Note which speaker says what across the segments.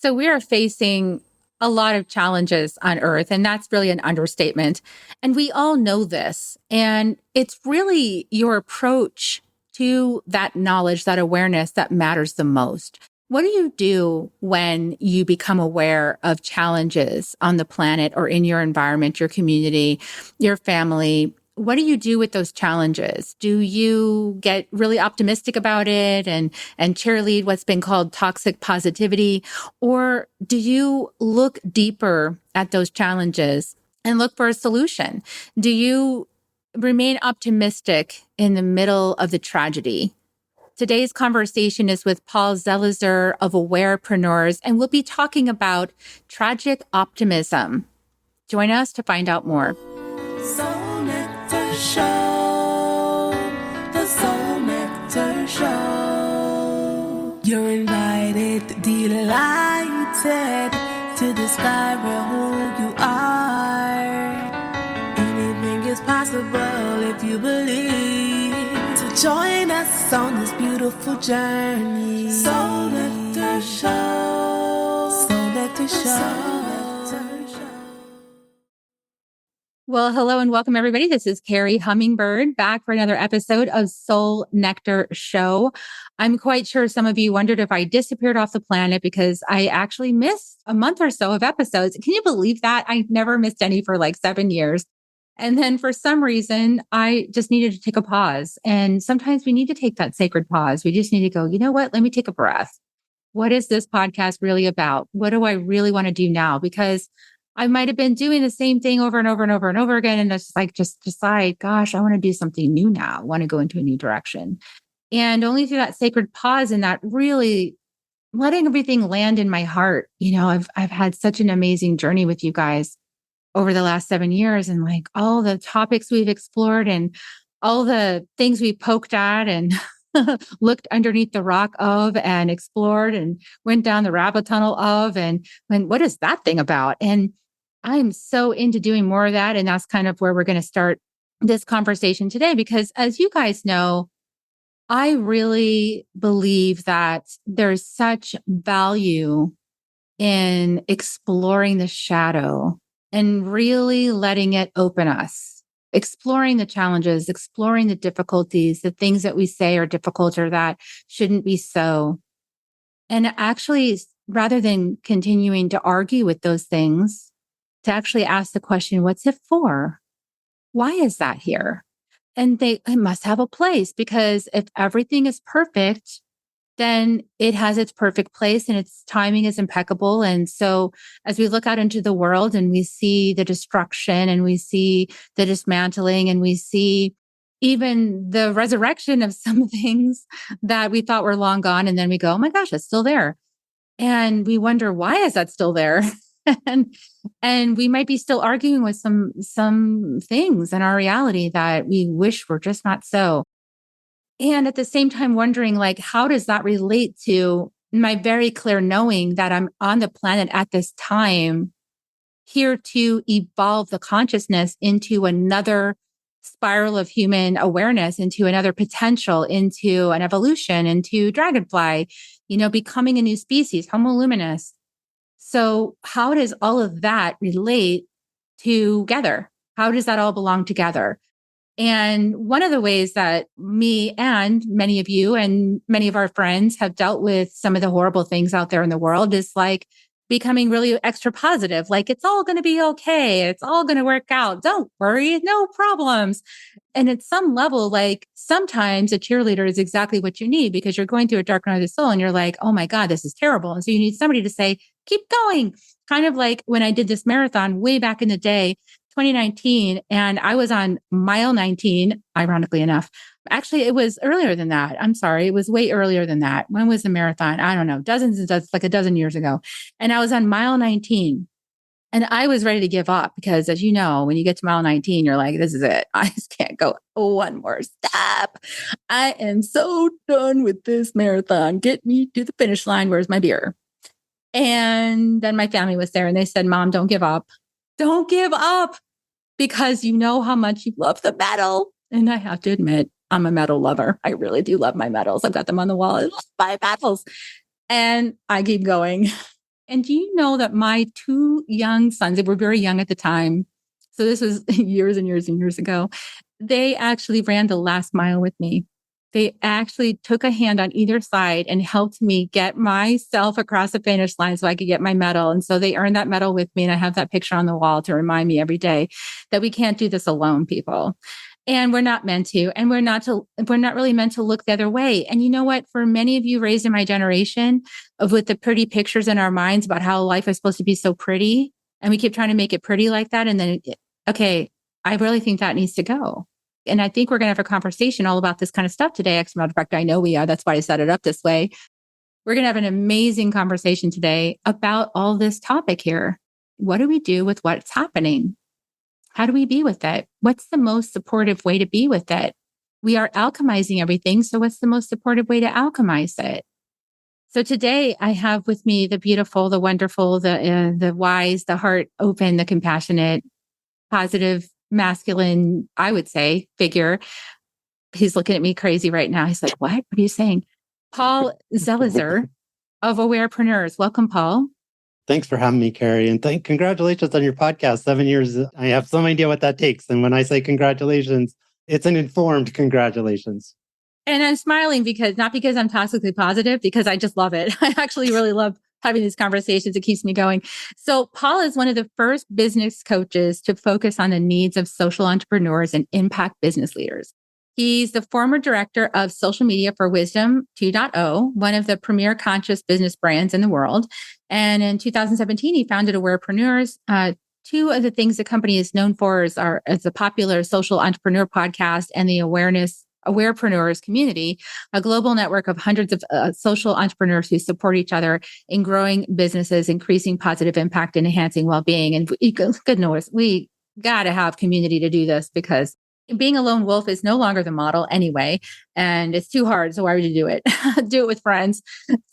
Speaker 1: So we are facing a lot of challenges on Earth, and that's really an understatement. And we all know this. And it's really your approach to that knowledge, that awareness that matters the most. What do you do when you become aware of challenges on the planet or in your environment, your community, your family? What do you do with those challenges? Do you get really optimistic about it and cheerlead what's been called toxic positivity? Or do you look deeper at those challenges and look for a solution? Do you remain optimistic in the middle of the tragedy? Today's conversation is with Paul Zelizer of Awareprenuers, and we'll be talking about tragic optimism. Join us to find out more.
Speaker 2: Soul Nectar Show, the Soul Nectar Show. You're invited, delighted to discover who you are. Anything is possible if you believe. So join us on this beautiful journey. Soul Nectar Show, Soul Nectar Show.
Speaker 1: Well, hello and welcome, everybody. This is Carrie Hummingbird back for another episode of Soul Nectar Show. I'm quite sure some of you wondered if I disappeared off the planet because I actually missed a month or so of episodes. Can you believe that? I never missed any for like 7 years. And then for some reason, I just needed to take a pause. And sometimes we need to take that sacred pause. We just need to go, you know what? Let me take a breath. What is this podcast really about? What do I really want to do now? Because I might have been doing the same thing over and over and over and over again. And it's like, just decide, gosh, I want to do something new now. I want to go into a new direction. And only through that sacred pause and that really letting everything land in my heart. You know, I've had such an amazing journey with you guys over the last 7 years, and like all the topics we've explored and all the things we poked at and looked underneath the rock of and explored and went down the rabbit tunnel of and went, what is that thing about? And I'm so into doing more of that. And that's kind of where we're going to start this conversation today, because as you guys know, I really believe that there's such value in exploring the shadow and really letting it open us, exploring the challenges, exploring the difficulties, the things that we say are difficult or that shouldn't be so. And actually, rather than continuing to argue with those things, to actually ask the question, what's it for? Why is that here? And it must have a place, because if everything is perfect, then it has its perfect place and its timing is impeccable. And so as we look out into the world and we see the destruction and we see the dismantling and we see even the resurrection of some things that we thought were long gone, and then we go, oh my gosh, it's still there. And we wonder, why is that still there? And we might be still arguing with some things in our reality that we wish were just not so. And at the same time, wondering, like, how does that relate to my very clear knowing that I'm on the planet at this time, here to evolve the consciousness into another spiral of human awareness, into another potential, into an evolution, into dragonfly, becoming a new species, Homo luminous. So how does all of that relate together? How does that all belong together? And one of the ways that me and many of you and many of our friends have dealt with some of the horrible things out there in the world is like becoming really extra positive. Like, it's all going to be okay. It's all going to work out. Don't worry. No problems. And at some level, like sometimes a cheerleader is exactly what you need, because you're going through a dark night of the soul and you're like, oh my God, this is terrible. And so you need somebody to say, keep going. Kind of like when I did this marathon way back in the day, 2019, and I was on mile 19, ironically enough. Actually, it was earlier than that. I'm sorry. It was way earlier than that. When was the marathon? I don't know. Like a dozen years ago. And I was on mile 19. And I was ready to give up because, as you know, when you get to mile 19, you're like, this is it. I just can't go one more step. I am so done with this marathon. Get me to the finish line. Where's my beer? And then my family was there and they said, Mom, don't give up. Don't give up, because you know how much you love the medal. And I have to admit, I'm a medal lover. I really do love my medals. I've got them on the wall. I love my medals. And I keep going. And do you know that my two young sons, they were very young at the time. So this was years and years and years ago. They actually ran the last mile with me. They actually took a hand on either side and helped me get myself across the finish line so I could get my medal. And so they earned that medal with me. And I have that picture on the wall to remind me every day that we can't do this alone, people. And we're not meant to, and we're not really meant to look the other way. And you know what? For many of you raised in my generation with the pretty pictures in our minds about how life is supposed to be so pretty, and we keep trying to make it pretty like that. And then, okay, I really think that needs to go. And I think we're going to have a conversation all about this kind of stuff today. As a matter of fact, I know we are. That's why I set it up this way. We're going to have an amazing conversation today about all this topic here. What do we do with what's happening? How do we be with it? What's the most supportive way to be with it? We are alchemizing everything. So what's the most supportive way to alchemize it? So today I have with me the beautiful, the wonderful, the wise, the heart open, the compassionate, positive, masculine, I would say, figure. He's looking at me crazy right now. He's like, what are you saying? Paul Zelizer of Awareprenuers. Welcome, Paul.
Speaker 3: Thanks for having me, Carrie. And congratulations on your podcast. 7 years. I have some idea what that takes. And when I say congratulations, it's an informed congratulations.
Speaker 1: And I'm smiling not because I'm toxically positive, because I just love it. I actually really love having these conversations. It keeps me going. So Paul is one of the first business coaches to focus on the needs of social entrepreneurs and impact business leaders. He's the former director of social media for Wisdom 2.0, one of the premier conscious business brands in the world. And in 2017, he founded Awarepreneurs. Two of the things the company is known for is the popular social entrepreneur podcast and the Awareprenuers Community, a global network of hundreds of social entrepreneurs who support each other in growing businesses, increasing positive impact, and enhancing well-being. And goodness, we got to have community to do this, because being a lone wolf is no longer the model anyway, and it's too hard. So why would you do it? Do it with friends.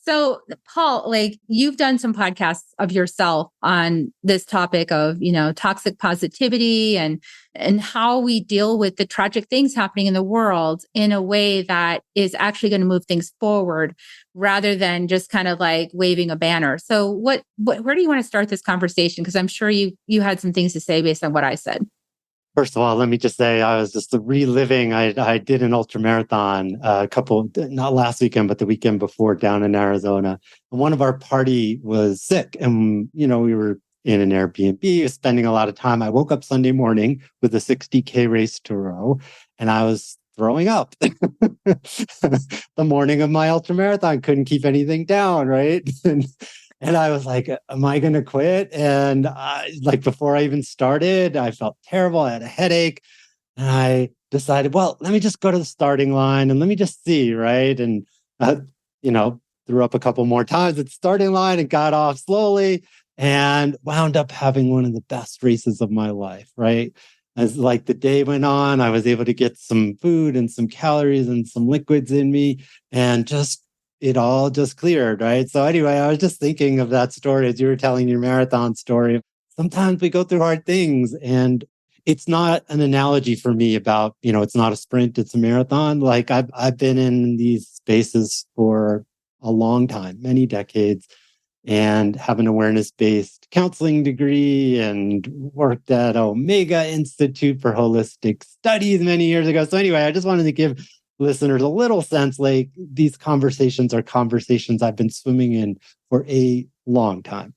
Speaker 1: So Paul, you've done some podcasts of yourself on this topic of, toxic positivity and how we deal with the tragic things happening in the world in a way that is actually going to move things forward rather than just kind of like waving a banner. So where do you want to start this conversation? Because I'm sure you had some things to say based on what I said.
Speaker 3: First of all, let me just say I was just reliving. I did an ultra marathon not last weekend, but the weekend before down in Arizona. And one of our party was sick, and we were in an Airbnb, spending a lot of time. I woke up Sunday morning with a 60K race to row, and I was throwing up. The morning of my ultra marathon, couldn't keep anything down, right? And I was like, am I going to quit? And before I even started, I felt terrible. I had a headache. And I decided, well, let me just go to the starting line and let me just see, right? And, threw up a couple more times at the starting line and got off slowly and wound up having one of the best races of my life, right? As the day went on, I was able to get some food and some calories and some liquids in me, and it all just cleared, right? So anyway, I was just thinking of that story as you were telling your marathon story. Sometimes we go through hard things, and it's not an analogy for me about, it's not a sprint, it's a marathon. I've been in these spaces for a long time, many decades, and have an awareness-based counseling degree and worked at Omega Institute for Holistic Studies many years ago. So anyway, I just wanted to give listeners a little sense, these conversations are conversations I've been swimming in for a long time.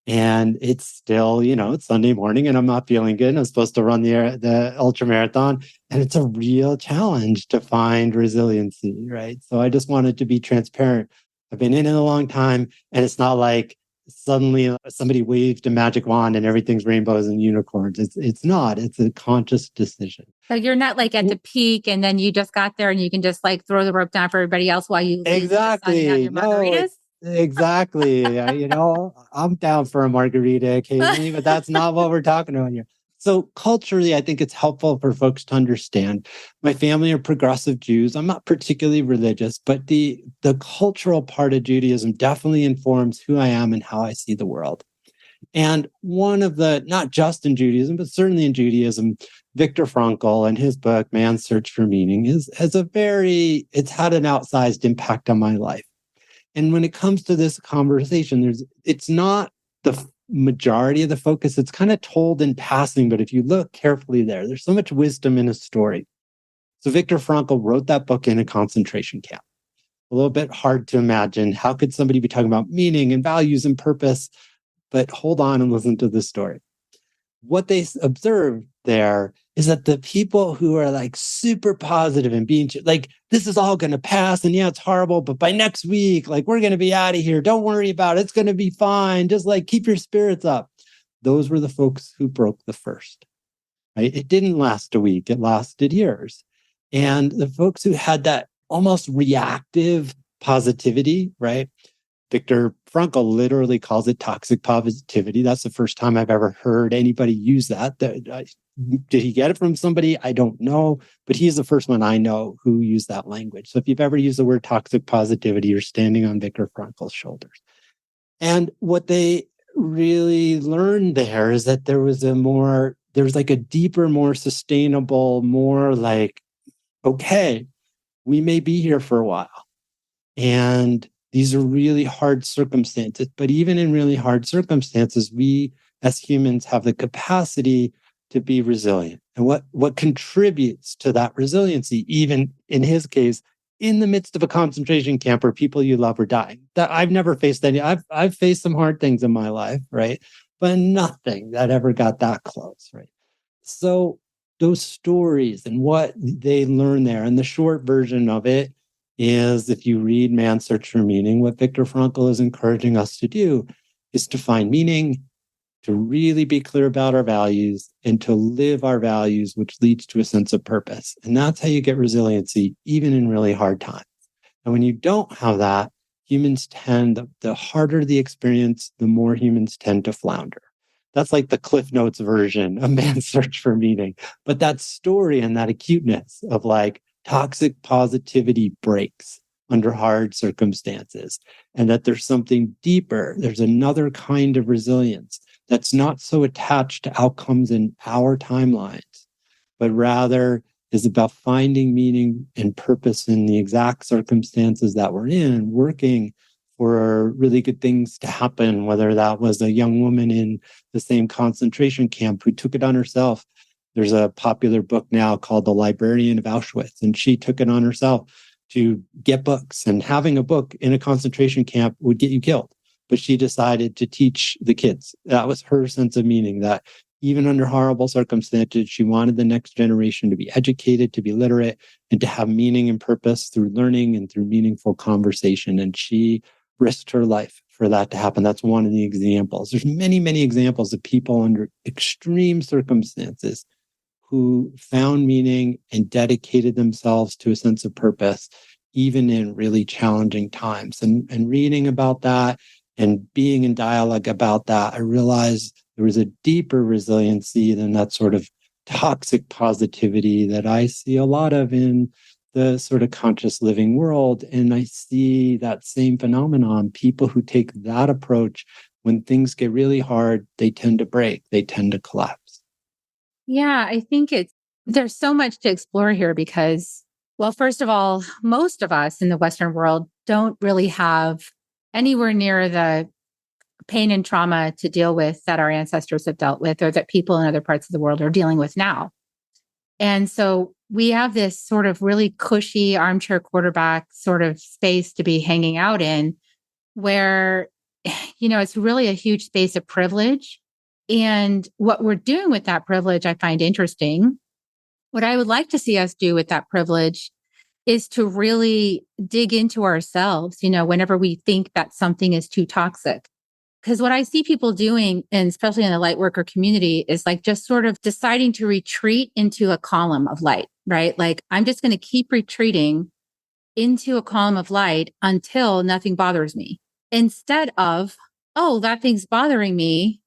Speaker 3: And it's still, it's Sunday morning and I'm not feeling good. I'm supposed to run the ultra marathon, and it's a real challenge to find resiliency, right? So I just wanted to be transparent. I've been in it a long time, and it's not like suddenly somebody waved a magic wand and everything's rainbows and unicorns. It's not. It's a conscious decision.
Speaker 1: So you're not at the peak and then you just got there and you can just throw the rope down for everybody else while you
Speaker 3: exactly
Speaker 1: have your margaritas?
Speaker 3: Exactly. I'm down for a margarita occasionally, but that's not what we're talking about here. So culturally, I think it's helpful for folks to understand. My family are progressive Jews. I'm not particularly religious, but the cultural part of Judaism definitely informs who I am and how I see the world. And one of not just in Judaism, but certainly in Judaism, Viktor Frankl and his book, Man's Search for Meaning, it's had an outsized impact on my life. And when it comes to this conversation, it's not the majority of the focus. It's kind of told in passing, but if you look carefully there's so much wisdom in a story. So Viktor Frankl wrote that book in a concentration camp. A little bit hard to imagine. How could somebody be talking about meaning and values and purpose? But hold on and listen to this story. What they observed there is that the people who are like super positive and being like, this is all going to pass. And yeah, it's horrible, but by next week, like we're going to be out of here. Don't worry about it. It's going to be fine. Just like keep your spirits up. Those were the folks who broke the first. Right? It didn't last a week. It lasted years. And the folks who had that almost reactive positivity, right? Viktor Frankl literally calls it toxic positivity. That's the first time I've ever heard anybody use that. Did he get it from somebody? I don't know, but he's the first one I know who used that language. So if you've ever used the word toxic positivity, you're standing on Viktor Frankl's shoulders. And what they really learned there is that there's like a deeper, more sustainable, more like, okay, we may be here for a while. And these are really hard circumstances. But even in really hard circumstances, we as humans have the capacity to be resilient. And what contributes to that resiliency, even in his case, in the midst of a concentration camp where people you love are dying. That I've never faced any. I've faced some hard things in my life, right? But nothing that ever got that close, right? So those stories and what they learn there, and the short version of it is, if you read Man's Search for Meaning, what Viktor Frankl is encouraging us to do is to find meaning, to really be clear about our values, and to live our values, which leads to a sense of purpose. And that's how you get resiliency, even in really hard times. And when you don't have that, humans tend, the harder the experience, the more humans tend to flounder. That's like the Cliff Notes version of Man's Search for Meaning. But that story and that acuteness of like toxic positivity breaks under hard circumstances, and that there's something deeper, there's another kind of resilience that's not so attached to outcomes in our timelines, but rather is about finding meaning and purpose in the exact circumstances that we're in, and working for really good things to happen, whether that was a young woman in the same concentration camp who took it on herself. There's a popular book now called The Librarian of Auschwitz, and she took it on herself to get books. And having a book in a concentration camp would get you killed. But she decided to teach the kids. That was her sense of meaning, that even under horrible circumstances, she wanted the next generation to be educated, to be literate, and to have meaning and purpose through learning and through meaningful conversation. And she risked her life for that to happen. That's one of the examples. There's many, many examples of people under extreme circumstances who found meaning and dedicated themselves to a sense of purpose, even in really challenging times. And reading about that and being in dialogue about that, I realized there was a deeper resiliency than that sort of toxic positivity that I see a lot of in the sort of conscious living world. And I see that same phenomenon. People who take that approach, when things get really hard, they tend to break, they tend to collapse.
Speaker 1: Yeah, I think there's so much to explore here because, well, first of all, most of us in the Western world don't really have anywhere near the pain and trauma to deal with that our ancestors have dealt with, or that people in other parts of the world are dealing with now. And so we have this sort of really cushy armchair quarterback sort of space to be hanging out in, where, it's really a huge space of privilege. And what we're doing with that privilege, I find interesting. What I would like to see us do with that privilege is to really dig into ourselves, whenever we think that something is too toxic. Because what I see people doing, and especially in the light worker community, is like just sort of deciding to retreat into a column of light, right? Like, I'm just going to keep retreating into a column of light until nothing bothers me. Instead of, oh, that thing's bothering me.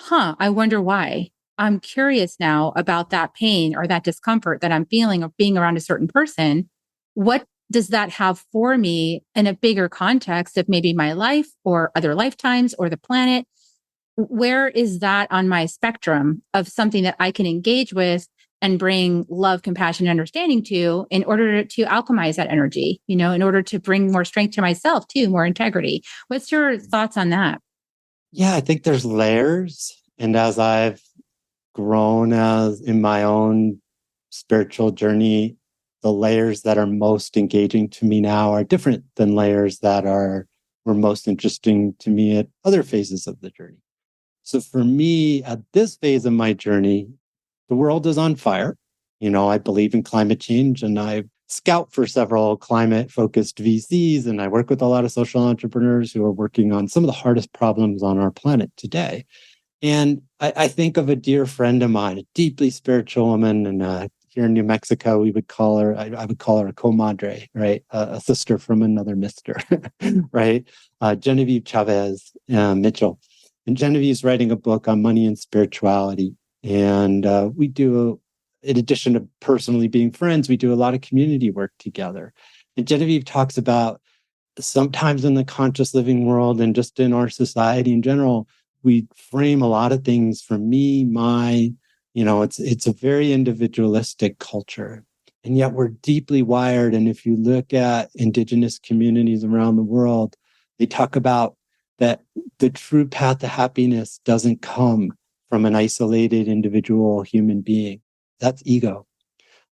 Speaker 1: I wonder why. I'm curious now about that pain or that discomfort that I'm feeling of being around a certain person. What does that have for me in a bigger context of maybe my life or other lifetimes or the planet? Where is that on my spectrum of something that I can engage with and bring love, compassion, and understanding to in order to alchemize that energy, in order to bring more strength to myself too, more integrity. What's your thoughts on that?
Speaker 3: Yeah, I think there's layers. And as I've grown as in my own spiritual journey, the layers that are most engaging to me now are different than layers that were most interesting to me at other phases of the journey. So for me, at this phase of my journey, the world is on fire. I believe in climate change, and I scout for several climate-focused VCs, and I work with a lot of social entrepreneurs who are working on some of the hardest problems on our planet today. And I think of a dear friend of mine, a deeply spiritual woman, and here in New Mexico, we would call her, I would call her a comadre, right? A sister from another mister, right? Genevieve Chavez Mitchell. And Genevieve's writing a book on money and spirituality. And we do, in addition to personally being friends, we do a lot of community work together. And Genevieve talks about sometimes in the conscious living world and just in our society in general, we frame a lot of things for me, it's a very individualistic culture. And yet we're deeply wired. And if you look at indigenous communities around the world, they talk about that the true path to happiness doesn't come from an isolated individual human being. That's ego.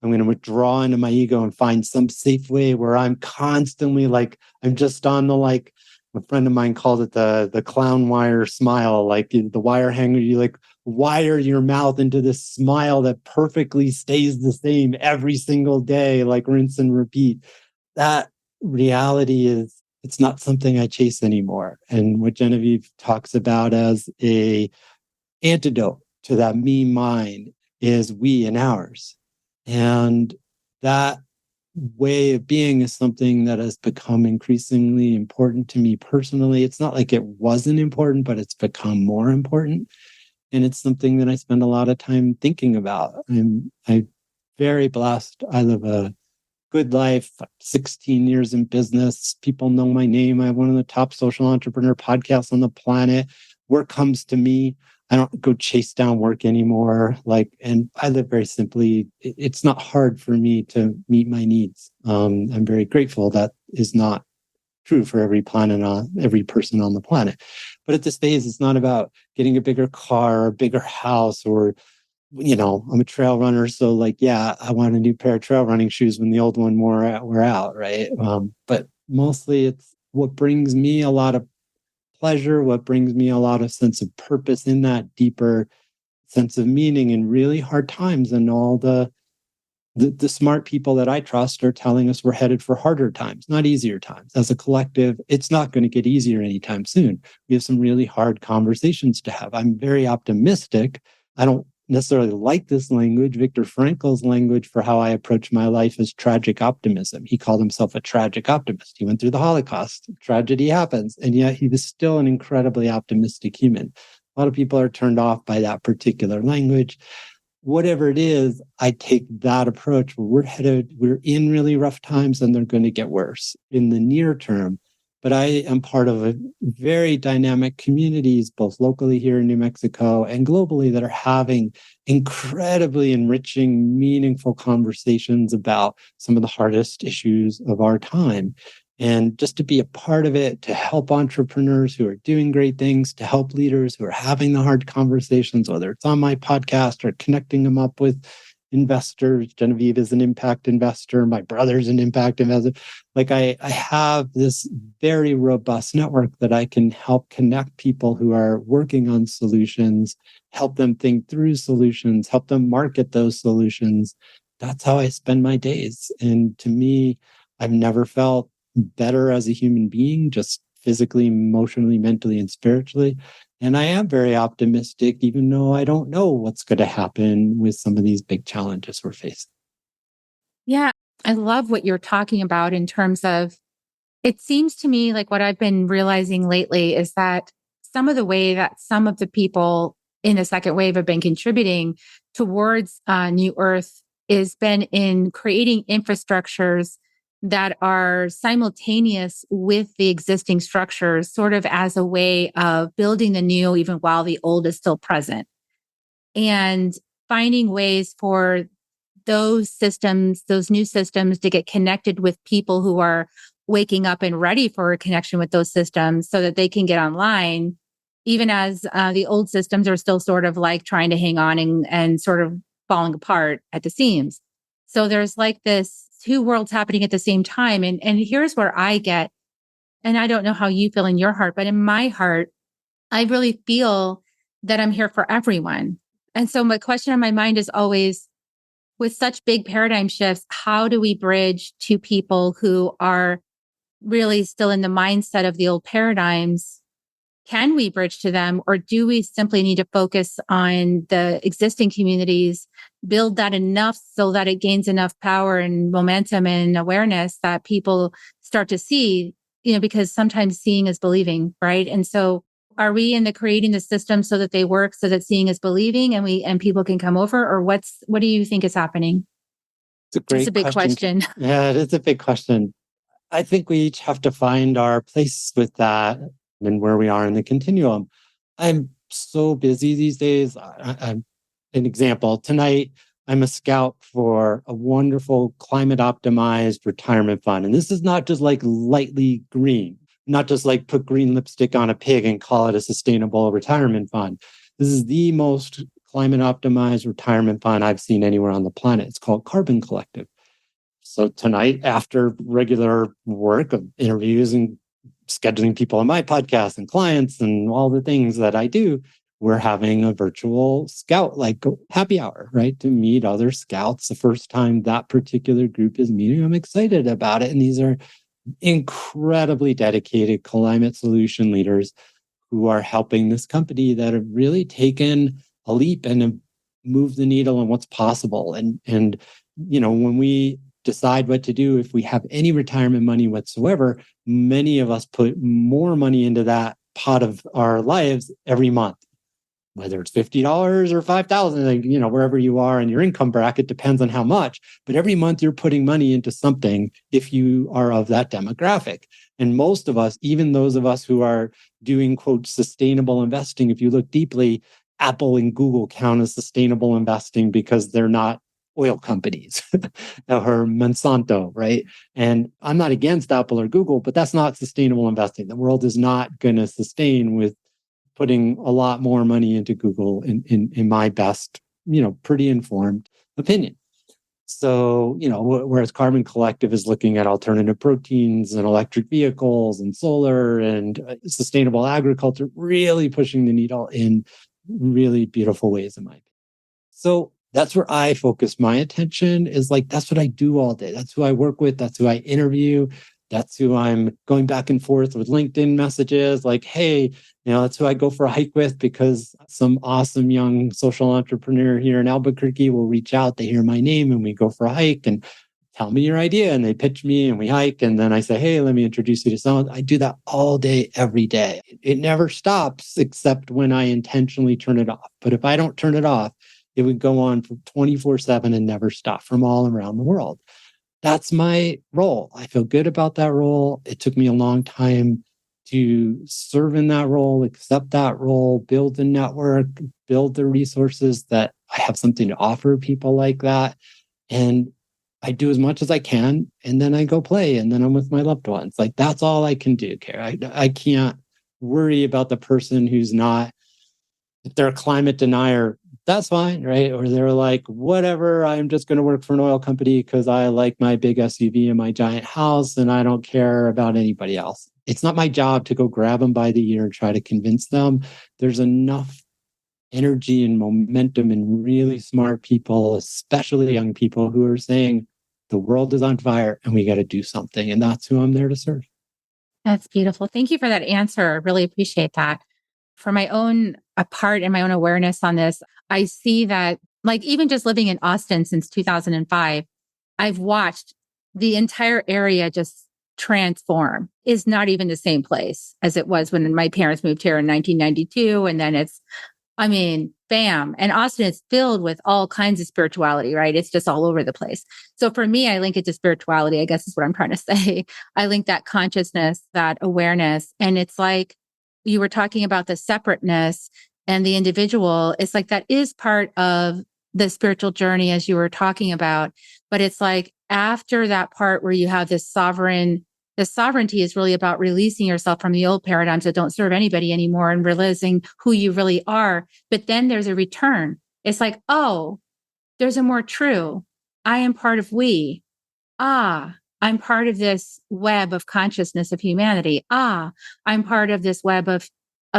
Speaker 3: I'm going to withdraw into my ego and find some safe way where I'm constantly I'm just on the a friend of mine called it the clown wire smile, the wire hanger. You wire your mouth into this smile that perfectly stays the same every single day, rinse and repeat. That reality it's not something I chase anymore. And what Genevieve talks about as a antidote to that me mind is we and ours. And that way of being is something that has become increasingly important to me personally. It's not like it wasn't important, but it's become more important. And it's something that I spend a lot of time thinking about. I'm very blessed. I live a good life, 16 years in business. People know my name. I have one of the top social entrepreneur podcasts on the planet. Work comes to me. I don't go chase down work anymore. And I live very simply. It's not hard for me to meet my needs. I'm very grateful that is not true for every person on the planet. But at this phase, it's not about getting a bigger car or a bigger house or, I'm a trail runner. So I want a new pair of trail running shoes when the old one wore out, right? But mostly it's what brings me a lot of pleasure, what brings me a lot of sense of purpose in that deeper sense of meaning in really hard times. And all the smart people that I trust are telling us we're headed for harder times, not easier times. As a collective, it's not going to get easier anytime soon. We have some really hard conversations to have. I'm very optimistic. I don't necessarily like this language. Viktor Frankl's language for how I approach my life is tragic optimism. He called himself a tragic optimist. He went through the Holocaust. Tragedy happens. And yet he was still an incredibly optimistic human. A lot of people are turned off by that particular language. Whatever it is, I take that approach where we're in really rough times and they're going to get worse in the near term. But I am part of a very dynamic communities, both locally here in New Mexico and globally, that are having incredibly enriching, meaningful conversations about some of the hardest issues of our time. And just to be a part of it, to help entrepreneurs who are doing great things, to help leaders who are having the hard conversations, whether it's on my podcast or connecting them up with investors. Genevieve is an impact investor. My brother's an impact investor. I have this very robust network that I can help connect people who are working on solutions, help them think through solutions, help them market those solutions. That's how I spend my days. And to me, I've never felt better as a human being, just physically, emotionally, mentally, and spiritually. And I am very optimistic, even though I don't know what's going to happen with some of these big challenges we're facing.
Speaker 1: Yeah, I love what you're talking about in terms of, it seems to me like what I've been realizing lately is that some of the way that some of the people in the second wave have been contributing towards New Earth has been in creating infrastructures that are simultaneous with the existing structures, sort of as a way of building the new, even while the old is still present. And finding ways for those systems, those new systems, to get connected with people who are waking up and ready for a connection with those systems so that they can get online, even as the old systems are still sort of like trying to hang on and sort of falling apart at the seams. So there's like this two worlds happening at the same time. And here's where I get, and I don't know how you feel in your heart, but in my heart, I really feel that I'm here for everyone. And so my question on my mind is always, with such big paradigm shifts, how do we bridge to people who are really still in the mindset of the old paradigms? Can we bridge to them, or do we simply need to focus on the existing communities, build that enough so that it gains enough power and momentum and awareness that people start to see, because sometimes seeing is believing, right? And so are we in the creating the system so that they work, so that seeing is believing and people can come over, or what do you think is happening?
Speaker 3: It's a great
Speaker 1: big question.
Speaker 3: Yeah, it is a big question. I think we each have to find our place with that and where we are in the continuum. I'm so busy these days. I'm an example. Tonight, I'm a scout for a wonderful climate optimized retirement fund. And this is not just like lightly green, not just like put green lipstick on a pig and call it a sustainable retirement fund. This is the most climate optimized retirement fund I've seen anywhere on the planet. It's called Carbon Collective. So tonight, after regular work of interviews and scheduling people on my podcast and clients and all the things that I do, we're having a virtual scout, like happy hour, right? To meet other scouts. The first time that particular group is meeting, I'm excited about it. And these are incredibly dedicated climate solution leaders who are helping this company that have really taken a leap and have moved the needle on what's possible. And when we decide what to do, if we have any retirement money whatsoever, many of us put more money into that pot of our lives every month, whether it's $50 or $5,000, wherever you are in your income bracket, depends on how much. But every month you're putting money into something if you are of that demographic. And most of us, even those of us who are doing, quote, sustainable investing, if you look deeply, Apple and Google count as sustainable investing because they're not oil companies or Monsanto, right? And I'm not against Apple or Google, but that's not sustainable investing. The world is not going to sustain with putting a lot more money into Google in my best, pretty informed opinion. So, whereas Carbon Collective is looking at alternative proteins and electric vehicles and solar and sustainable agriculture, really pushing the needle in really beautiful ways in my opinion. So that's where I focus my attention, is like, that's what I do all day. That's who I work with. That's who I interview. That's who I'm going back and forth with LinkedIn messages. Like, hey, that's who I go for a hike with, because some awesome young social entrepreneur here in Albuquerque will reach out. They hear my name and we go for a hike and tell me your idea. And they pitch me and we hike. And then I say, hey, let me introduce you to someone. I do that all day, every day. It never stops except when I intentionally turn it off. But if I don't turn it off, it would go on for 24/7 and never stop from all around the world. That's my role. I feel good about that role. It took me a long time to serve in that role, accept that role, build the network, build the resources that I have something to offer people like that. And I do as much as I can, and then I go play, and then I'm with my loved ones. Like, that's all I can do, Kara. I can't worry about the person who's not, if they're a climate denier, that's fine, right? Or they're like, whatever, I'm just going to work for an oil company because I like my big SUV and my giant house and I don't care about anybody else. It's not my job to go grab them by the ear and try to convince them. There's enough energy and momentum and really smart people, especially young people, who are saying the world is on fire and we got to do something. And that's who I'm there to serve.
Speaker 1: That's beautiful. Thank you for that answer. I really appreciate that. For my own part and my own awareness on this, I see that, like, even just living in Austin since 2005, I've watched the entire area just transform. Is not even the same place as it was when my parents moved here in 1992. And then bam. And Austin is filled with all kinds of spirituality, right? It's just all over the place. So for me, I link it to spirituality, I guess is what I'm trying to say. I link that consciousness, that awareness. And it's like, you were talking about the separateness and the individual. It's like that is part of the spiritual journey as you were talking about. But it's like after that part where you have this sovereignty is really about releasing yourself from the old paradigms that don't serve anybody anymore and realizing who you really are. But then there's a return. It's like, oh, there's a more true. I am part of we. I'm part of this web of consciousness of humanity. I'm part of this web of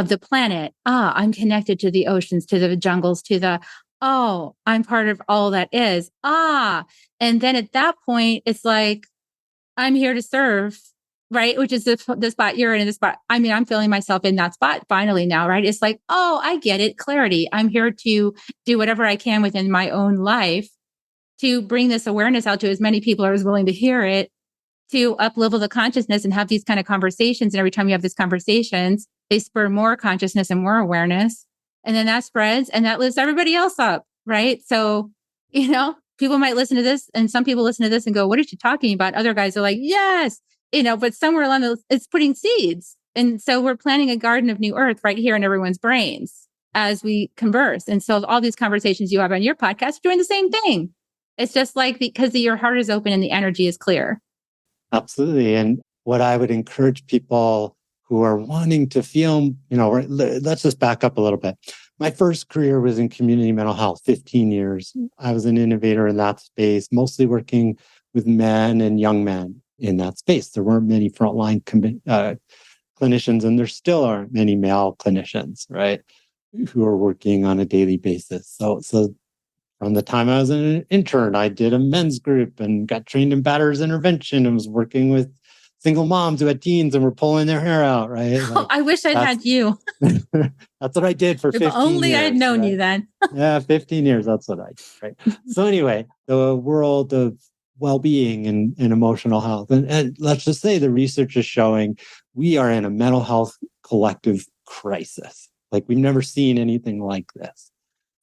Speaker 1: the planet. I'm connected to the oceans, to the jungles, I'm part of all that is. And then at that point, it's like, I'm here to serve, right? Which is the spot you're in the spot. I mean, I'm feeling myself in that spot finally now, right? It's like, I get it. Clarity. I'm here to do whatever I can within my own life to bring this awareness out to as many people as willing to hear it, to up-level the consciousness and have these kind of conversations. And every time you have these conversations, they spur more consciousness and more awareness. And then that spreads and that lifts everybody else up, right? So, people might listen to this and some people listen to this and go, what is she talking about? Other guys are like, yes, but somewhere along it's putting seeds. And so we're planting a garden of new earth right here in everyone's brains as we converse. And so all these conversations you have on your podcast are doing the same thing. It's just like because your heart is open and the energy is clear.
Speaker 3: Absolutely. And what I would encourage people who are wanting to feel, let's just back up a little bit. My first career was in community mental health, 15 years. I was an innovator in that space, mostly working with men and young men in that space. There weren't many frontline clinicians, and there still aren't many male clinicians, right, who are working on a daily basis. So from the time I was an intern, I did a men's group and got trained in batterers intervention and was working with single moms who had teens and were pulling their hair out, right?
Speaker 1: Like, I wish I'd had you.
Speaker 3: That's what I did for 15 years. If
Speaker 1: only I'd known you then.
Speaker 3: Yeah, 15 years. That's what I did, right? So anyway, the world of well-being and emotional health. And let's just say the research is showing we are in a mental health collective crisis. Like we've never seen anything like this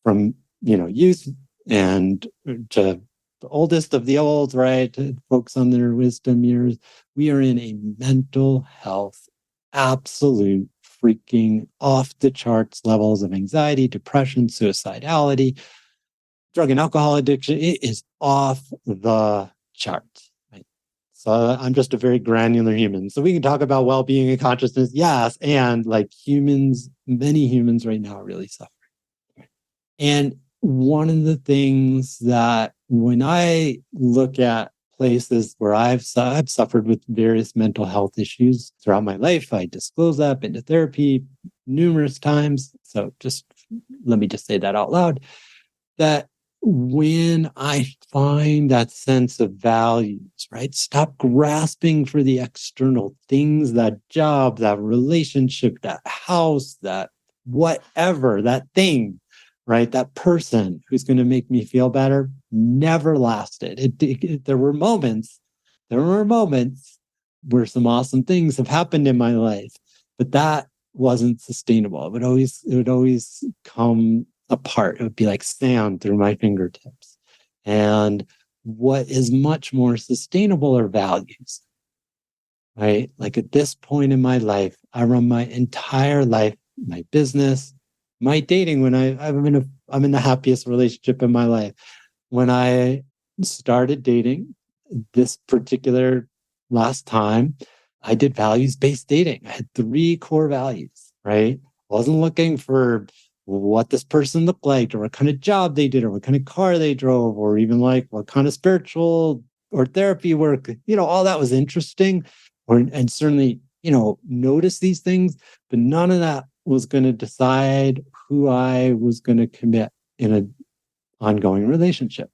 Speaker 3: from, youth and to the oldest of the old, right? Folks on their wisdom years. We are in a mental health, absolute freaking off the charts levels of anxiety, depression, suicidality, drug and alcohol addiction. It is off the charts. Right? So I'm just a very granular human. So we can talk about well-being and consciousness. Yes. And like many humans right now are really suffering. Right? And one of the things that when I look at places where I've suffered with various mental health issues throughout my life, I disclose that, been to therapy numerous times. So let me just say that out loud, that when I find that sense of values, right? Stop grasping for the external things, that job, that relationship, that house, that whatever, that thing, right? That person who's going to make me feel better never lasted. There were moments where some awesome things have happened in my life, but that wasn't sustainable. It would always come apart. It would be like sand through my fingertips. And what is much more sustainable are values, right? Like at this point in my life, I run my entire life, my business, my dating, when I'm in the happiest relationship in my life. When I started dating this particular last time, I did values-based dating. I had 3 core values, right? Wasn't looking for what this person looked like or what kind of job they did or what kind of car they drove or even like what kind of spiritual or therapy work, all that was interesting and certainly, notice these things, but none of that was going to decide who I was going to commit in an ongoing relationship.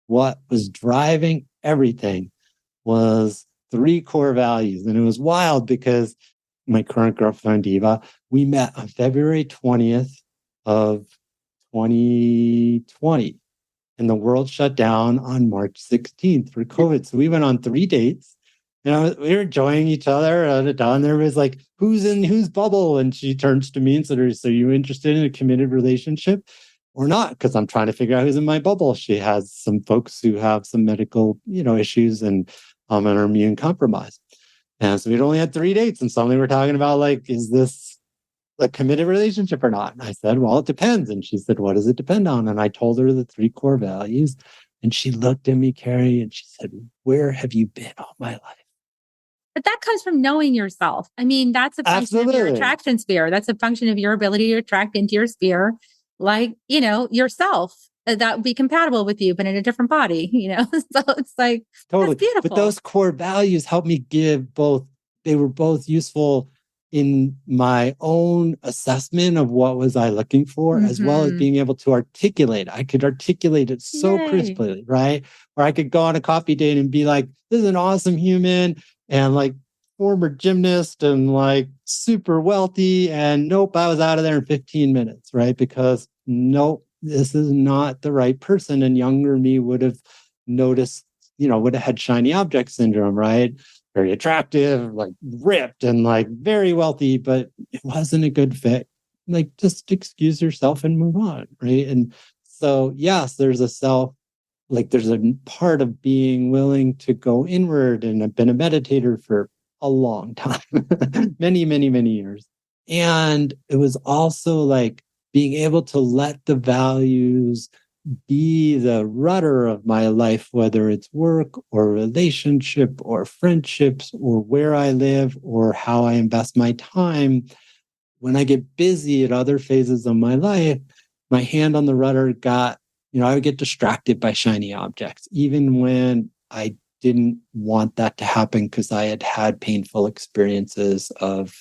Speaker 3: What was driving everything was 3 core values. And it was wild because my current girlfriend, Eva, we met on February 20th of 2020. And the world shut down on March 16th for COVID. So we went on 3 dates. We were enjoying each other. And there was like, who's in whose bubble? And she turns to me and said, so you interested in a committed relationship or not? Because I'm trying to figure out who's in my bubble. She has some folks who have some medical, issues and are immune compromised. And so we'd only had 3 dates. And suddenly we're talking about like, is this a committed relationship or not? And I said, well, it depends. And she said, what does it depend on? And I told her the 3 core values. And she looked at me, Carrie, and she said, where have you been all my life?
Speaker 1: But that comes from knowing yourself. I mean, that's a function of your attraction sphere. That's a function of your ability to attract into your sphere, like, yourself that would be compatible with you, but in a different body, So it's like,
Speaker 3: totally
Speaker 1: that's beautiful.
Speaker 3: But those core values helped me give both. They were both useful in my own assessment of what was I looking for, as well as being able to articulate. I could articulate it so crisply, right? Or I could go on a coffee date and be like, this is an awesome human and like former gymnast and like super wealthy. And nope, I was out of there in 15 minutes, right? Because nope, this is not the right person. And younger me would have noticed, would have had shiny object syndrome, right? Very attractive, like ripped and like very wealthy, but it wasn't a good fit. Like just excuse yourself and move on, right? And so, yes, there's there's a part of being willing to go inward, and I've been a meditator for a long time, many, many, many years. And it was also like being able to let the values be the rudder of my life, whether it's work or relationship or friendships or where I live or how I invest my time. When I get busy at other phases of my life, my hand on the rudder I would get distracted by shiny objects, even when I didn't want that to happen because I had had painful experiences of,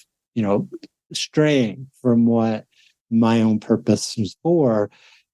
Speaker 3: straying from what my own purpose was for.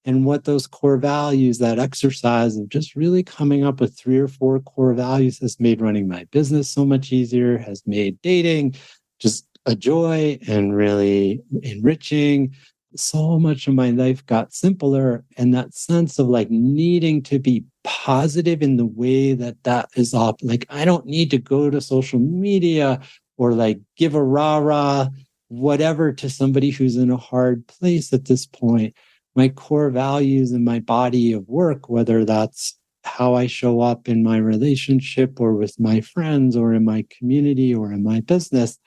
Speaker 3: And what those core values, that exercise of just really coming up with 3 or 4 core values has made running my business so much easier, has made dating just a joy and really enriching. So much of my life got simpler. And that sense of like needing to be positive in the way that is off. Like, I don't need to go to social media or like give a rah-rah, whatever to somebody who's in a hard place at this point. My core values in my body of work, whether that's how I show up in my relationship or with my friends or in my community or in my business,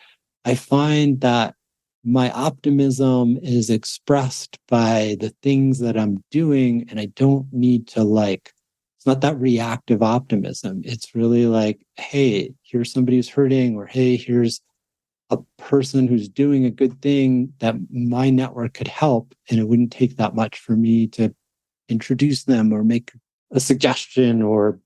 Speaker 3: I find that my optimism is expressed by the things that I'm doing. And I don't need to it's not that reactive optimism. It's really like, hey, here's somebody who's hurting, or hey, here's a person who's doing a good thing that my network could help. And it wouldn't take that much for me to introduce them or make a suggestion, or,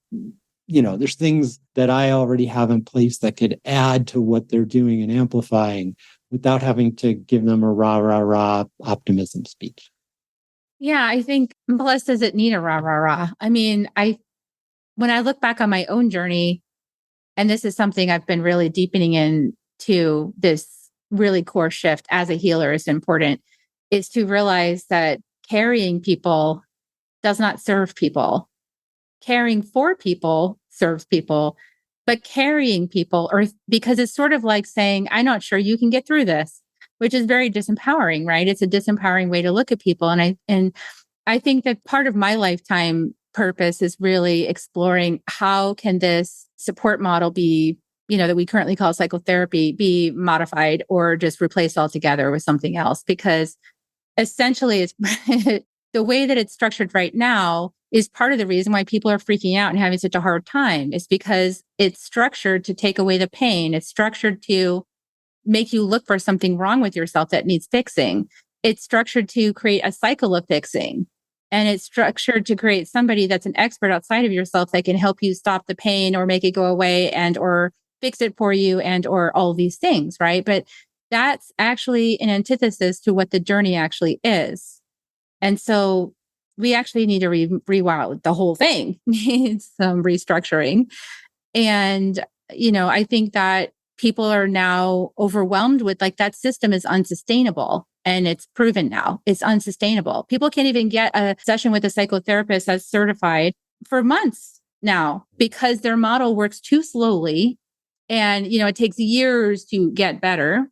Speaker 3: there's things that I already have in place that could add to what they're doing and amplifying without having to give them a rah, rah, rah optimism speech.
Speaker 1: Yeah, I think, plus, does it need a rah, rah, rah? I mean, when I look back on my own journey, and this is something I've been really deepening into, this really core shift as a healer is important, is to realize that carrying people does not serve people. Caring for people serves people, but carrying people, or because it's sort of like saying, I'm not sure you can get through this, which is very disempowering, right? It's a disempowering way to look at people. And I think that part of my lifetime purpose is really exploring how can this support model be, that we currently call psychotherapy, be modified or just replaced altogether with something else. Because essentially it's the way that it's structured right now is part of the reason why people are freaking out and having such a hard time. Is because it's structured to take away the pain. It's structured to make you look for something wrong with yourself that needs fixing. It's structured to create a cycle of fixing. And it's structured to create somebody that's an expert outside of yourself that can help you stop the pain or make it go away and or fix it for you and or all these things, right? But that's actually an antithesis to what the journey actually is. And so we actually need to rewire the whole thing, needs some restructuring. And, I think that people are now overwhelmed with that system is unsustainable. And it's proven now it's unsustainable. People can't even get a session with a psychotherapist that's certified for months now because their model works too slowly. And, it takes years to get better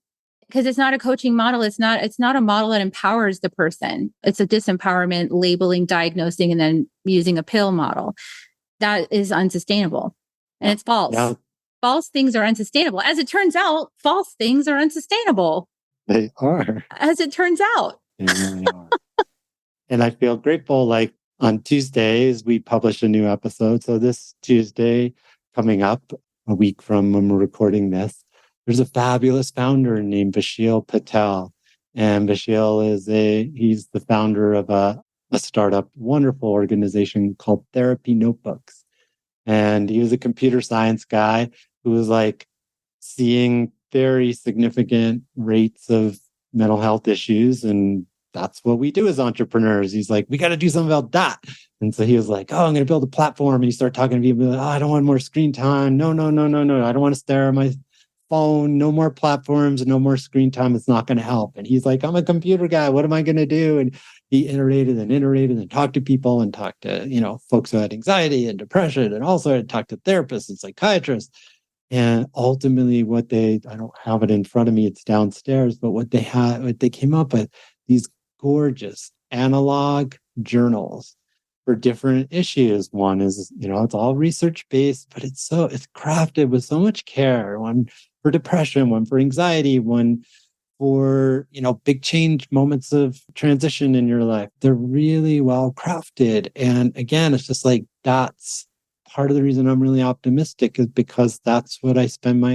Speaker 1: because it's not a coaching model. It's not a model that empowers the person. It's a disempowerment, labeling, diagnosing, and then using a pill model. That is unsustainable. And it's false. Yeah. False things are unsustainable. As it turns out, false things are unsustainable.
Speaker 3: They are.
Speaker 1: as it turns out.
Speaker 3: They really are. And I feel grateful. Like on Tuesdays, we publish a new episode. So this Tuesday coming up, a week from when we're recording this, there's a fabulous founder named Vishil Patel. And Vishil he's the founder of a startup, wonderful organization called Therapy Notebooks. And he was a computer science guy who was like seeing very significant rates of mental health issues. And that's what we do as entrepreneurs. He's like, we got to do something about that. And so he was like, oh, I'm going to build a platform. And he started talking to people, like, oh, I don't want more screen time. No. I don't want to stare at my phone. No more platforms and no more screen time. It's not going to help. And he's like, I'm a computer guy. What am I going to do? And he iterated and talked to people and talked to, folks who had anxiety and depression, and also talked to therapists and psychiatrists. And ultimately I don't have it in front of me, it's downstairs, but what they came up with, these gorgeous analog journals for different issues. One is, it's all research based, but it's crafted with so much care. One for depression, one for anxiety, one for, big change moments of transition in your life. They're really well crafted. And again, it's just like, that's part of the reason I'm really optimistic, is because that's what I spend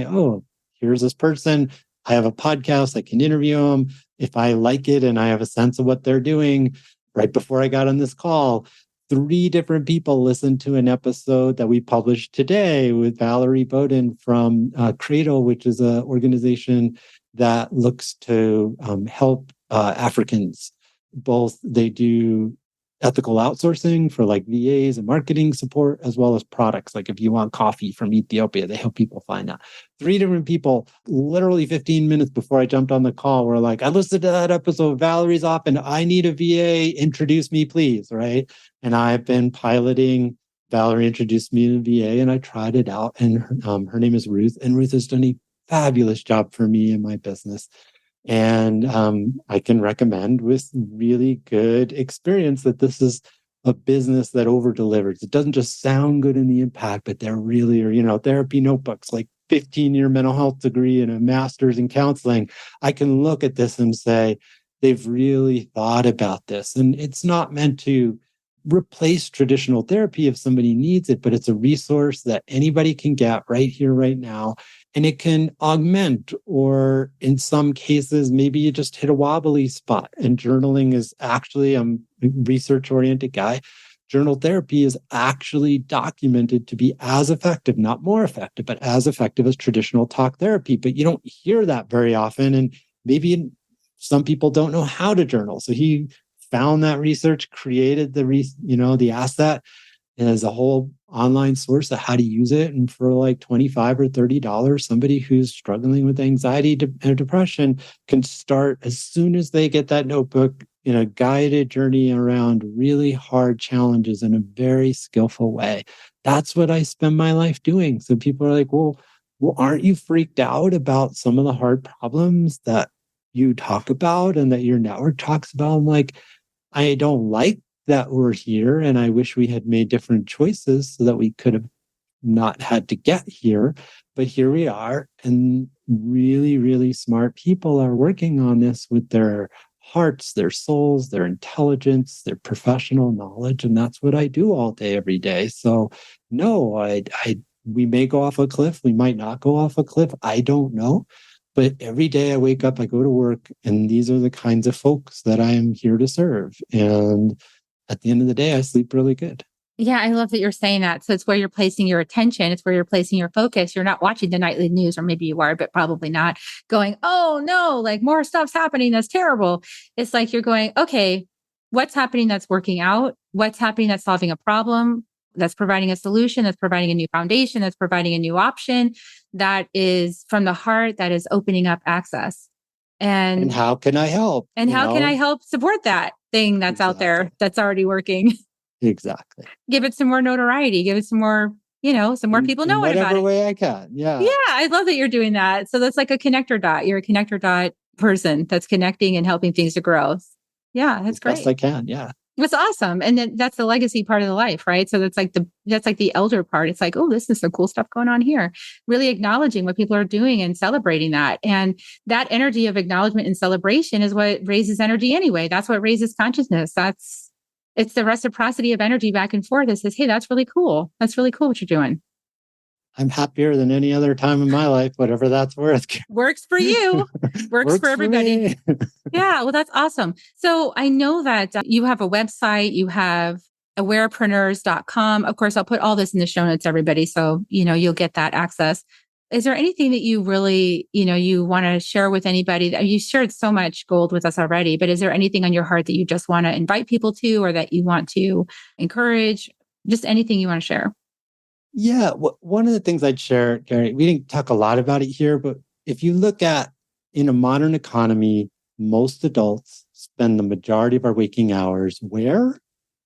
Speaker 3: here's this person. I have a podcast. I can interview them. If I like it and I have a sense of what they're doing. Right before I got on this call, 3 different people listened to an episode that we published today with Valerie Bowden from Cradle, which is an organization that looks to help Africans. Both they do ethical outsourcing for like VAs and marketing support, as well as products. Like if you want coffee from Ethiopia, they help people find that. 3 different people, literally 15 minutes before I jumped on the call, were like, I listened to that episode, Valerie's off and I need a VA, introduce me, please, right? And I've been piloting, Valerie introduced me to a VA and I tried it out. And her name is Ruth, and Ruth has done a fabulous job for me in my business. And I can recommend with really good experience that this is a business that over delivers. It doesn't just sound good in the impact, but there really are, Therapy Notebooks, like 15-year mental health degree and a master's in counseling. I can look at this and say, they've really thought about this. And it's not meant to replace traditional therapy if somebody needs it, but it's a resource that anybody can get right here, right now. And it can augment, or in some cases, maybe you just hit a wobbly spot. And journaling is actually, I'm a research-oriented guy. Journal therapy is actually documented to be as effective, not more effective, but as effective as traditional talk therapy. But you don't hear that very often. And maybe some people don't know how to journal. So he found that research, created the asset as a whole online source of how to use it. And for like $25 or $30, somebody who's struggling with anxiety and depression can start as soon as they get that notebook in a guided journey around really hard challenges in a very skillful way. That's what I spend my life doing. So people are like, well, aren't you freaked out about some of the hard problems that you talk about and that your network talks about? I'm like, I don't like that we're here, and I wish we had made different choices so that we could have not had to get here. But here we are, and really, really smart people are working on this with their hearts, their souls, their intelligence, their professional knowledge. And that's what I do all day, every day. So no, we may go off a cliff. We might not go off a cliff. I don't know. But every day I wake up, I go to work, and these are the kinds of folks that I am here to serve. And at the end of the day, I sleep really good.
Speaker 1: Yeah, I love that you're saying that. So it's where you're placing your attention. It's where you're placing your focus. You're not watching the nightly news, or maybe you are, but probably not, going, oh no, like more stuff's happening. That's terrible. It's like you're going, okay, what's happening that's working out? What's happening that's solving a problem? That's providing a solution, that's providing a new foundation, that's providing a new option, that is from the heart, that is opening up access.
Speaker 3: And how can I help?
Speaker 1: And how can I help support that thing that's out there that's already working?
Speaker 3: Exactly.
Speaker 1: Give it some more notoriety, give it some more, some more people knowing about it.
Speaker 3: Whatever way I can. Yeah.
Speaker 1: Yeah. I love that you're doing that. So that's like a connector dot. You're a connector dot person that's connecting and helping things to grow. Yeah. That's great.
Speaker 3: Best I can. Yeah.
Speaker 1: That's awesome. And then that's the legacy part of the life, right? So that's like the elder part. It's like, oh, this is some cool stuff going on here. Really acknowledging what people are doing and celebrating that. And that energy of acknowledgement and celebration is what raises energy anyway. That's what raises consciousness. It's the reciprocity of energy back and forth. It says, hey, that's really cool. That's really cool what you're doing.
Speaker 3: I'm happier than any other time in my life, whatever that's worth.
Speaker 1: Works for you. Works for everybody. Yeah, well, that's awesome. So I know that you have a website, you have awarepreneurs.com. Of course, I'll put all this in the show notes, everybody. So, you'll get that access. Is there anything that you really, you want to share with anybody? You shared so much gold with us already, but is there anything on your heart that you just want to invite people to, or that you want to encourage? Just anything you want to share?
Speaker 3: Yeah. One of the things I'd share, Gary, we didn't talk a lot about it here, but if you look at in a modern economy, most adults spend the majority of our waking hours where?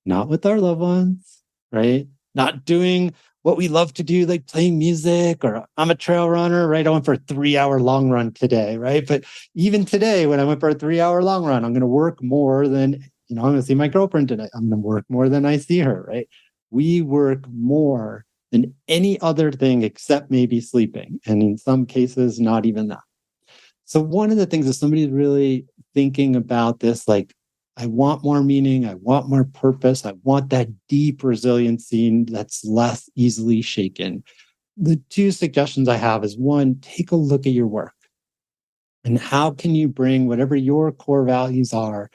Speaker 3: Not with our loved ones, right? Not doing what we love to do, like playing music, or I'm a trail runner, right? I went for a 3-hour long run today, right? But even today, when I went for a 3-hour long run, I'm going to work more than, I'm going to see my girlfriend today. I'm going to work more than I see her, right? We work more than any other thing except maybe sleeping. And in some cases, not even that. So one of the things, if somebody's really thinking about this, like, I want more meaning, I want more purpose, I want that deep resiliency that's less easily shaken. The two suggestions I have is, one, take a look at your work. And how can you bring whatever your core values are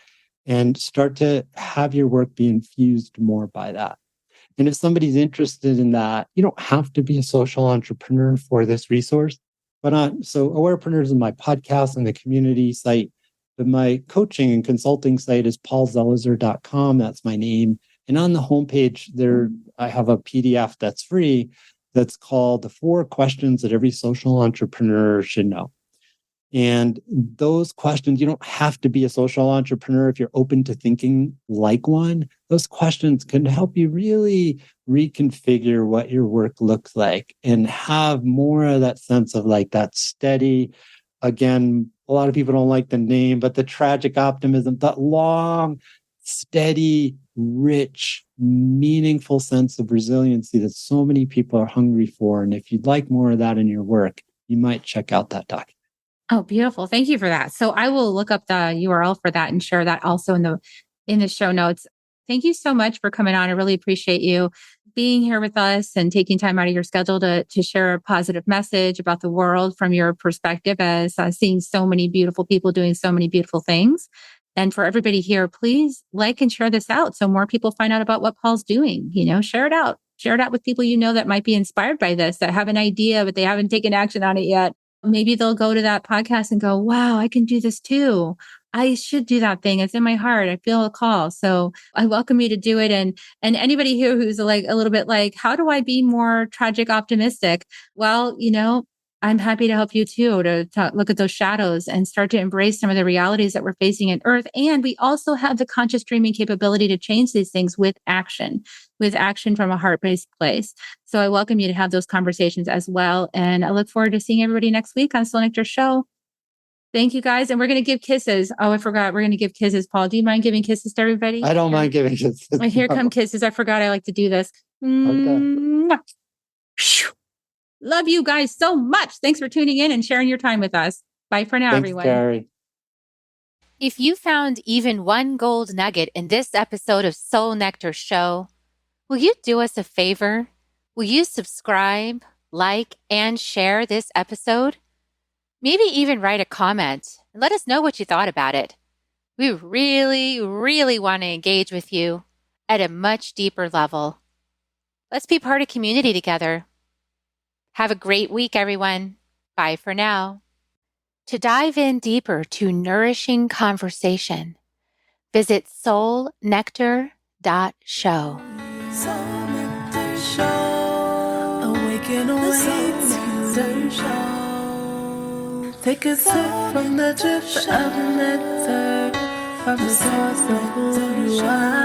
Speaker 3: and start to have your work be infused more by that? And if somebody's interested in that, you don't have to be a social entrepreneur for this resource. But so Awarepreneurs is my podcast and the community site. But my coaching and consulting site is paulzelizer.com. That's my name. And on the homepage there, I have a PDF that's free that's called The 4 Questions That Every Social Entrepreneur Should Know. And those questions, you don't have to be a social entrepreneur if you're open to thinking like one. Those questions can help you really reconfigure what your work looks like and have more of that sense of like that steady, again, a lot of people don't like the name, but the tragic optimism, that long, steady, rich, meaningful sense of resiliency that so many people are hungry for. And if you'd like more of that in your work, you might check out that document.
Speaker 1: Oh, beautiful. Thank you for that. So I will look up the URL for that and share that also in the show notes. Thank you so much for coming on. I really appreciate you being here with us and taking time out of your schedule to share a positive message about the world from your perspective as seeing so many beautiful people doing so many beautiful things. And for everybody here, please like and share this out so more people find out about what Paul's doing. Share it out. Share it out with people that might be inspired by this, that have an idea, but they haven't taken action on it yet. Maybe they'll go to that podcast and go, wow, I can do this too. I should do that thing. It's in my heart. I feel a call. So I welcome you to do it. And anybody here who's like a little bit like, how do I be more tragic optimistic? Well, I'm happy to help you too, to look at those shadows and start to embrace some of the realities that we're facing in Earth. And we also have the conscious dreaming capability to change these things with action from a heart-based place. So I welcome you to have those conversations as well. And I look forward to seeing everybody next week on Soul Nectar Show. Thank you, guys. And we're going to give kisses. Oh, I forgot. We're going to give kisses. Paul, do you mind giving kisses to everybody?
Speaker 3: I don't mind giving kisses.
Speaker 1: Here come kisses. I forgot I like to do this.
Speaker 3: Okay.
Speaker 1: Love you guys so much. Thanks for tuning in and sharing your time with us. Bye for now,
Speaker 3: Thanks,
Speaker 1: everyone.
Speaker 3: Gary.
Speaker 4: If you found even one gold nugget in this episode of Soul Nectar Show, will you do us a favor? Will you subscribe, like, and share this episode? Maybe even write a comment and let us know what you thought about it. We really, really want to engage with you at a much deeper level. Let's be part of community together. Have a great week, everyone. Bye for now. To dive in deeper to nourishing conversation, visit soulnectar.show.
Speaker 2: Soul Nectar Show. Awaken the Soul Nectar Show. Take a sip from the drip of nectar from the source of who you are.